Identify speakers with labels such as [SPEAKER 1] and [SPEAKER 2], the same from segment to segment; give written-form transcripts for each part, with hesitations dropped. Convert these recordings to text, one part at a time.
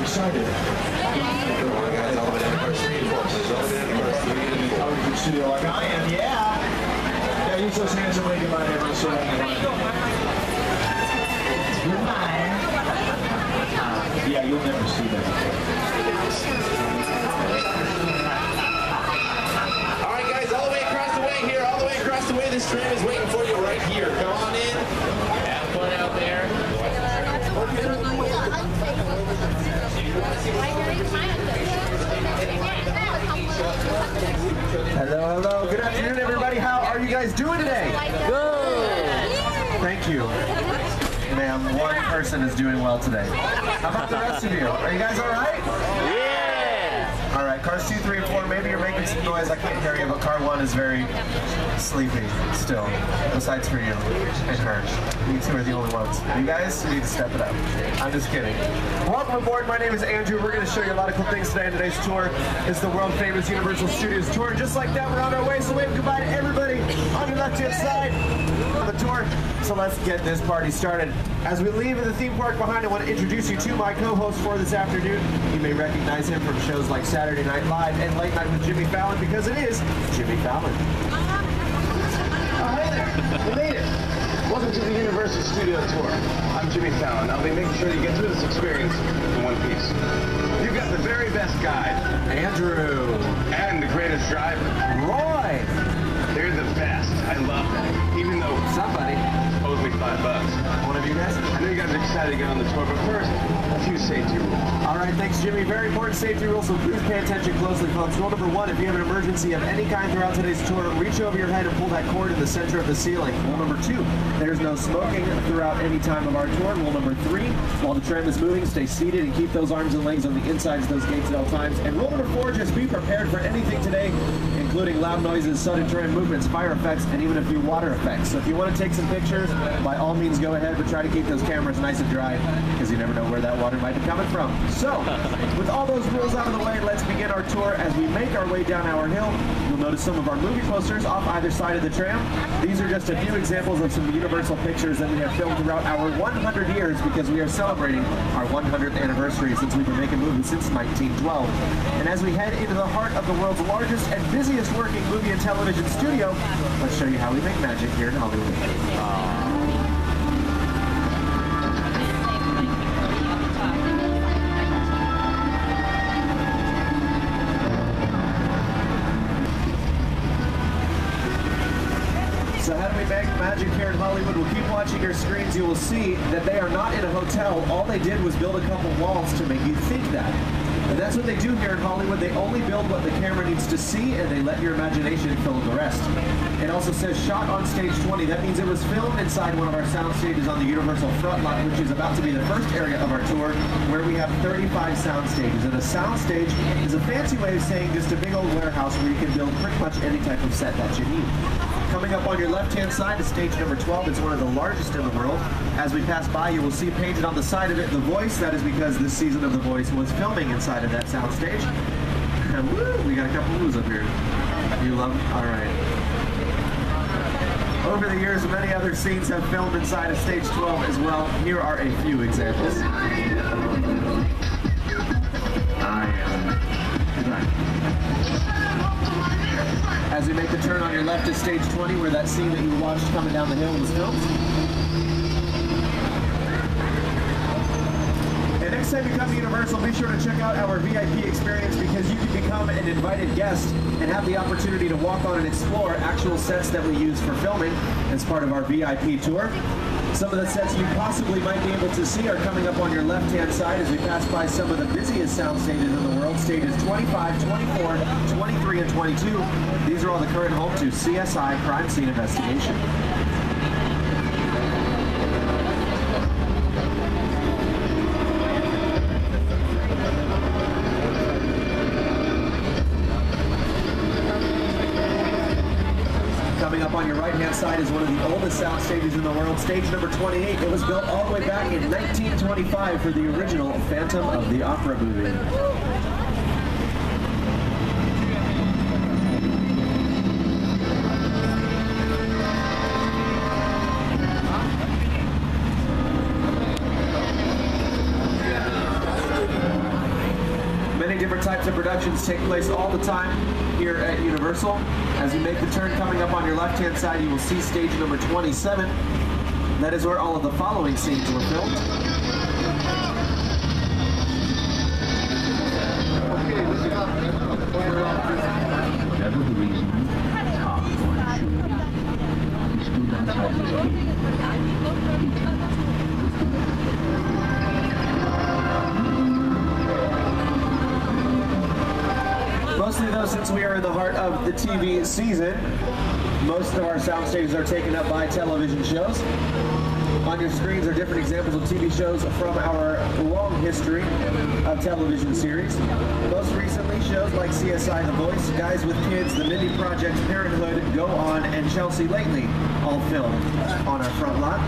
[SPEAKER 1] excited.
[SPEAKER 2] Come on, guys, all the way down to course 3 and 4. Please, all the way down to course 3 and 4.
[SPEAKER 1] Coming to the studio like I am, yeah. Yeah, use those hands and wave goodbye to everyone. So goodbye. Yeah, you'll never see that.
[SPEAKER 2] All right, guys, all the way across the way here, all the way across the way. This tram is waiting for you right here. Come on in. Have fun out there.
[SPEAKER 1] Hello, hello. Good afternoon, everybody. How are you guys doing today? Good. Thank you. Ma'am, one person is doing well today. How about the rest of you? Are you guys all right? Yeah. All right, cars 2, 3, and 4, maybe you're making some noise. I can't hear you, but car 1 is very sleepy still, besides for you and her. You two are the only ones. You guys need to step it up. I'm just kidding. Welcome aboard. My name is Andrew. We're going to show you a lot of cool things today. In today's tour is the world-famous Universal Studios tour. And just like that, we're on our way, so wave goodbye to everybody on your left-hand side of the tour. So let's get this party started. As we leave in the theme park behind, I want to introduce you to my co-host for this afternoon. You may recognize him from shows like Saturday Night Live and Late Night with Jimmy Fallon, because it is Jimmy Fallon.
[SPEAKER 3] Oh, hey there! You made it! Welcome to the Universal Studio Tour. I'm Jimmy Fallon. I'll be making sure you get through this experience in one piece. You've got the very best guide.
[SPEAKER 1] Andrew.
[SPEAKER 3] And the greatest driver.
[SPEAKER 1] Roy.
[SPEAKER 3] They're the best. I love that. Even though
[SPEAKER 1] Somebody
[SPEAKER 3] owes me $5.
[SPEAKER 1] One of you guys?
[SPEAKER 3] I know you guys are excited to get on the tour, but first, a few safety rules.
[SPEAKER 1] All right, thanks, Jimmy. Very important safety rules, so please pay attention closely, folks. Rule number 1, if you have an emergency of any kind throughout today's tour, reach over your head and pull that cord in the center of the ceiling. Rule number 2, there's no smoking throughout any time of our tour. Rule number 3, while the tram is moving, stay seated and keep those arms and legs on the insides of those gates at all times. And rule number 4, just be prepared for anything today, including loud noises, sudden tram movements, fire effects, and even a few water effects. So if you want to take some pictures, by all means go ahead, but try to keep those cameras nice and dry, because you never know where that water might be coming from. So, with all those rules out of the way, let's begin our tour. As we make our way down our hill, you'll notice some of our movie posters off either side of the tram. These are just a few examples of some Universal pictures that we have filmed throughout our 100 years, because we are celebrating our 100th anniversary since we've been making movies since 1912. And as we head into the heart of the world's largest and busiest working movie and television studio, let's show you how we make magic here in Hollywood. So how do we make magic here in Hollywood? We'll keep watching your screens. You will see that they are not in a hotel. All they did was build a couple walls to make you think that. And that's what they do here in Hollywood. They only build what the camera needs to see, and they let your imagination fill in the rest. It also says shot on stage 20. That means it was filmed inside one of our sound stages on the Universal front lot, which is about to be the first area of our tour, where we have 35 sound stages. And a sound stage is a fancy way of saying just a big old warehouse where you can build pretty much any type of set that you need. Coming up on your left-hand side is stage number 12. It's one of the largest in the world. As we pass by, you will see painted on the side of it The Voice. That is because this season of The Voice was filming inside of that sound stage. And woo, we got a couple moves up here. You love them? All right. Over the years, many other scenes have filmed inside of stage 12 as well. Here are a few examples. As we make the turn on your left is stage 20, where that scene that you watched coming down the hill was filmed. And next time you come to Universal, be sure to check out our VIP experience, because you can become an invited guest and have the opportunity to walk on and explore actual sets that we use for filming as part of our VIP tour. Some of the sets you possibly might be able to see are coming up on your left-hand side as we pass by some of the busiest sound stages in the world. Stages 25, 24, 23, and 22. These are all the current home to CSI Crime Scene Investigation. Coming up on your right-hand side is one of the oldest sound stages in the world, stage number 28. It was built all the way back in 1925 for the original Phantom of the Opera movie. different types of productions take place all the time here at Universal. As you make the turn coming up on your left-hand side, you will see stage number 27. That is where all of the following scenes were filmed.
[SPEAKER 4] Whatever the reason, it's hard for him to shoot. He stood outside his gate.
[SPEAKER 1] Mostly though, since we are in the heart of the TV season, most of our sound stages are taken up by television shows. On your screens are different examples of TV shows from our long history of television series. Most recently, shows like CSI The Voice, Guys with Kids, The Mindy Project, Parenthood, Go On, and Chelsea Lately, all filmed on our front lot.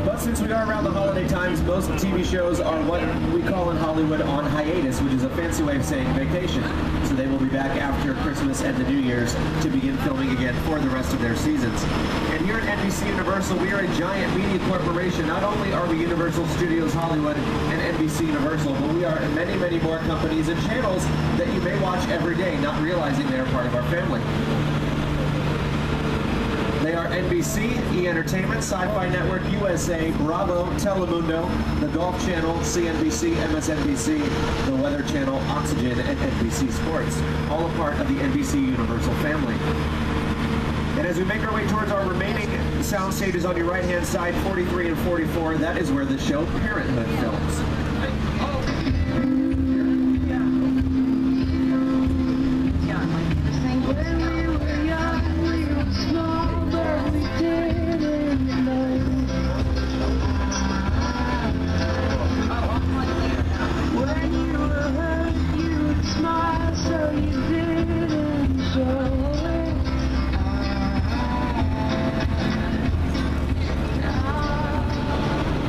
[SPEAKER 1] But since we are around the holiday times, most TV shows are what we call in Hollywood on hiatus, which is a fancy way of saying vacation. So they will be back after Christmas and the New Year's to begin filming again for the rest of their seasons. And here at NBC Universal, we are a giant media corporation. Not only are we Universal Studios Hollywood and NBC Universal, but we are many, many more companies and channels that you may watch every day, not realizing they are part of our family. They are NBC, E! Entertainment, Sci-Fi Network, USA, Bravo, Telemundo, the Golf Channel, CNBC, MSNBC, the Weather Channel, Oxygen, and NBC Sports, all a part of the NBC Universal family. And as we make our way towards our remaining sound stages on your right-hand side, 43 and 44, that is where the show Parenthood films.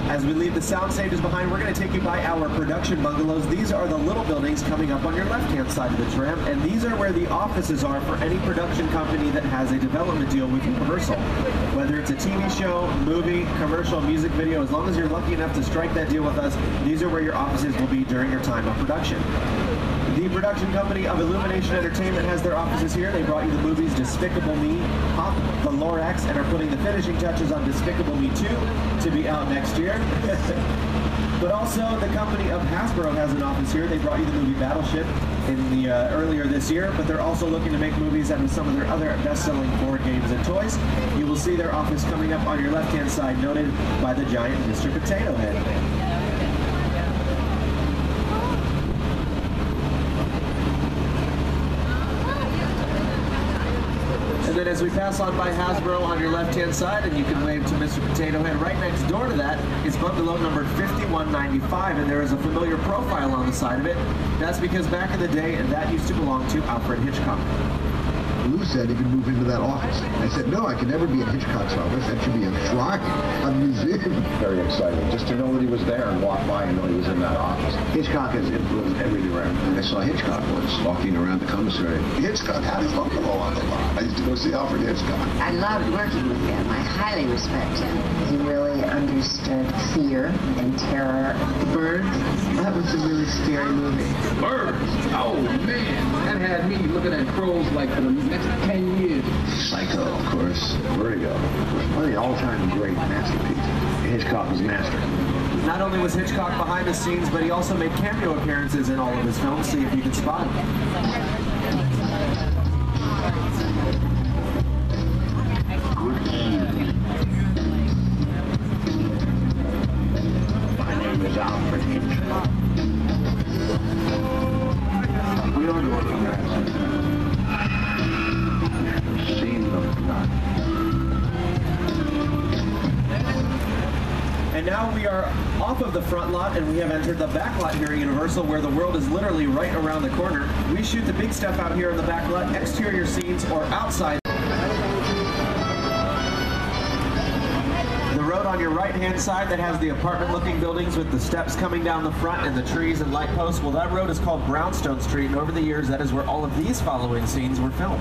[SPEAKER 1] As we leave the sound stages behind, we're going to take you by our production bungalows. These are the little buildings coming up on your left-hand side of the tram, and these are where the offices are for any production company that has a development deal with Universal. Whether it's a TV show, movie, commercial, music video, as long as you're lucky enough to strike that deal with us, these are where your offices will be during your time of production. The production company of Illumination Entertainment has their offices here. They brought you the movies Despicable Me, Hop, The Lorax, and are putting the finishing touches on Despicable Me 2 to be out next year. But also, the company of Hasbro has an office here. They brought you the movie Battleship in the earlier this year, but they're also looking to make movies out of some of their other best-selling board games and toys. You will see their office coming up on your left-hand side, noted by the giant Mr. Potato Head. And then as we pass on by Hasbro on your left-hand side, and you can wave to Mr. Potato Head, right next door to that is bungalow number 5195, and there is a familiar profile on the side of it. That's because back in the day, that used to belong to Alfred Hitchcock.
[SPEAKER 5] Lou said he could move into that office. I said, no, I could never be in Hitchcock's office. That should be a shrine, a museum.
[SPEAKER 6] Very exciting, just to know that he was there and walk by and know he was in that office.
[SPEAKER 5] Hitchcock has influenced everywhere. I saw Hitchcock once walking around the commissary. Hitchcock had his bungalow on the lot. I used to go see Alfred Hitchcock.
[SPEAKER 7] I loved working with him. I highly respect him. He really understood fear and terror.
[SPEAKER 6] Birds? That was a really scary movie. Birds? Oh, man. That had me looking at crows like for the next 10 years.
[SPEAKER 5] Psycho, of course. Vertigo. One of the all-time great masterpieces. Hitchcock was master.
[SPEAKER 1] Not only was Hitchcock behind the scenes, but he also made cameo appearances in all of his films. See if you can spot him.
[SPEAKER 5] My name is Alfred Hitchcock. We don't know what the rest. Seen them not.
[SPEAKER 1] And now we are off of the front lot, and we have entered the back lot here at Universal, where the world is literally right around the corner. We shoot the big stuff out here in the back lot, exterior scenes or outside. The road on your right-hand side that has the apartment-looking buildings with the steps coming down the front and the trees and light posts, well, that road is called Brownstone Street, and over the years, that is where all of these following scenes were filmed.